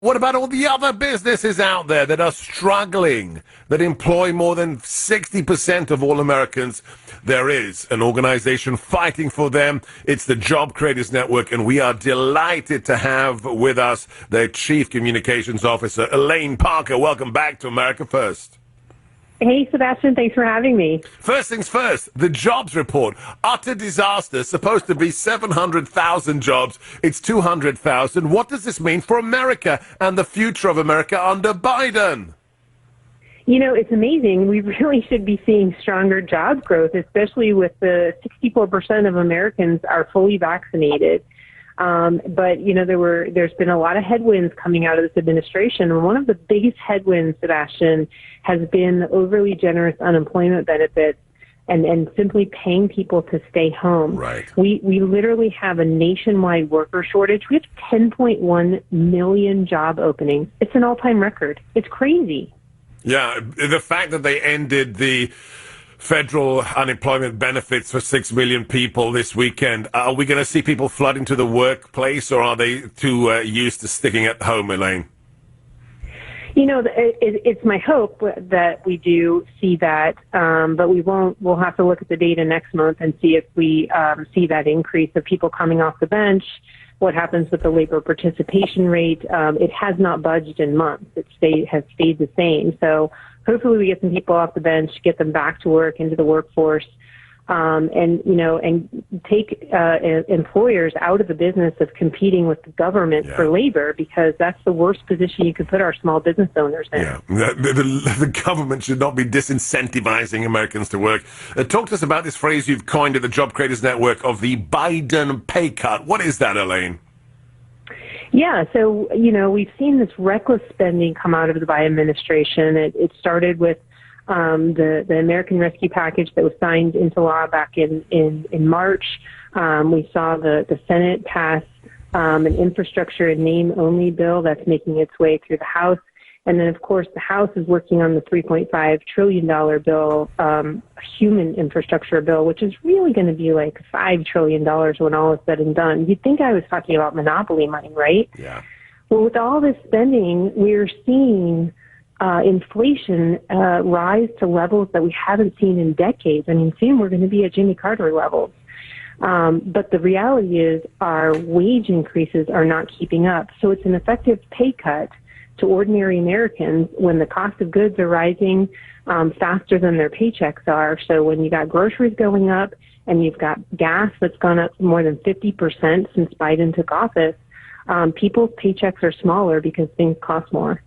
What about all the other businesses out there that are struggling, that employ more than 60% of all Americans? There is an organization fighting for them. It's the Job Creators Network, and we are delighted to have with us their Chief Communications Officer, Elaine Parker. Welcome back to America First. Hey, Sebastian, thanks for having me. First things first, the jobs report. Utter disaster. Supposed to be 700,000 jobs. It's 200,000. What does this mean for America and the future of America under Biden? You know, it's amazing. We really should be seeing stronger job growth, especially with the 64% of Americans are fully vaccinated. But, you know, there's been a lot of headwinds coming out of this administration. And one of the biggest headwinds, Sebastian, has been the overly generous unemployment benefits and simply paying people to stay home. Right. We literally have a nationwide worker shortage. We have 10.1 million job openings. It's an all-time record. It's crazy. Yeah, the fact that they ended the federal unemployment benefits for 6 million people this weekend, are we going to see people flood into the workplace, or are they too used to sticking at home, Elaine? You know, it's my hope that we do see that, but we won't. We'll have to look at the data next month and see if we see that increase of people coming off the bench. What happens with the labor participation rate? It has not budged in months. It has stayed the same. So hopefully we get some people off the bench, get them back to work, into the workforce, and take employers out of the business of competing with the government for labor, because that's the worst position you could put our small business owners in. Yeah, the government should not be disincentivizing Americans to work. Talk to us about this phrase you've coined at the Job Creators Network of the Biden pay cut. What is that, Elaine? Yeah, so, you know, we've seen this reckless spending come out of the Biden administration. It started with the American Rescue Package that was signed into law back in March. We saw the Senate pass an infrastructure and name-only bill that's making its way through the House. And then, of course, the House is working on the $3.5 trillion bill, human infrastructure bill, which is really going to be like $5 trillion when all is said and done. You'd think I was talking about monopoly money, right? Yeah. Well, with all this spending, we're seeing inflation rise to levels that we haven't seen in decades. I mean, soon we're going to be at Jimmy Carter levels. But the reality is our wage increases are not keeping up. So it's an effective pay cut to ordinary Americans when the cost of goods are rising faster than their paychecks are. So when you got groceries going up and you've got gas that's gone up more than 50% since Biden took office, people's paychecks are smaller because things cost more.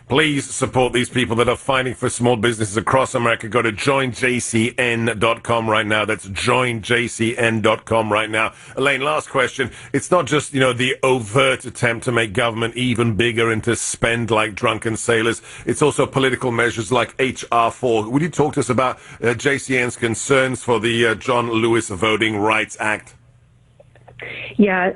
Please support these people that are fighting for small businesses across America. Go to joinjcn.com right now. That's joinjcn.com right now. Elaine, last question. It's not just, the overt attempt to make government even bigger and to spend like drunken sailors. It's also political measures like HR4. Would you talk to us about JCN's concerns for the John Lewis Voting Rights Act? Yeah,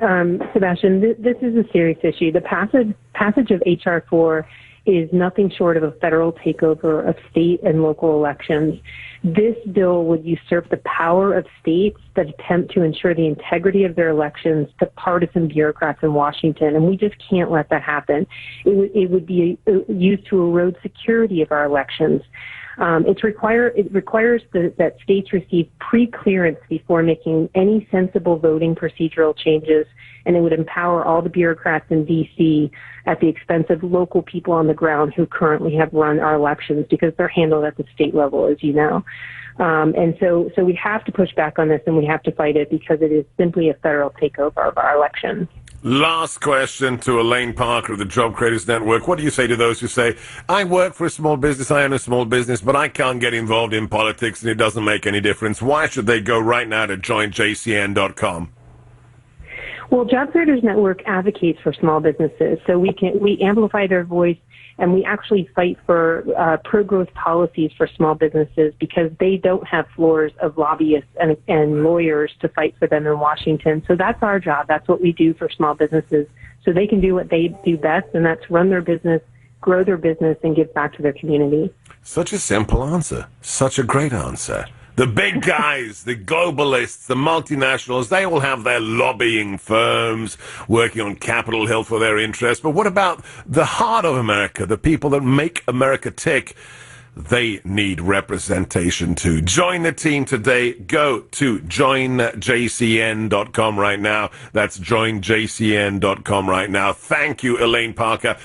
Sebastian, this is a serious issue. The passage of HR4 is nothing short of a federal takeover of state and local elections. This bill would usurp the power of states that attempt to ensure the integrity of their elections to partisan bureaucrats in Washington, and we just can't let that happen. It would be used to erode security of our elections. It requires that states receive pre-clearance before making any sensible voting procedural changes, and it would empower all the bureaucrats in D.C. at the expense of local people on the ground who currently have run our elections, because they're handled at the state level, as you know. And so we have to push back on this, and we have to fight it, because it is simply a federal takeover of our elections. Last question to Elaine Parker of the Job Creators Network. What do you say to those who say, I work for a small business, I own a small business, but I can't get involved in politics and it doesn't make any difference? Why should they go right now to joinjcn.com? Well, Job Creators Network advocates for small businesses, so we amplify their voice, and we actually fight for pro-growth policies for small businesses, because they don't have floors of lobbyists and lawyers to fight for them in Washington. So that's our job. That's what we do for small businesses, so they can do what they do best, and that's run their business, grow their business, and give back to their community. Such a simple answer. Such a great answer. The big guys, the globalists, the multinationals, they all have their lobbying firms working on Capitol Hill for their interests. But what about the heart of America, the people that make America tick? They need representation too. Join the team today. Go to joinjcn.com right now. That's joinjcn.com right now. Thank you, Elaine Parker.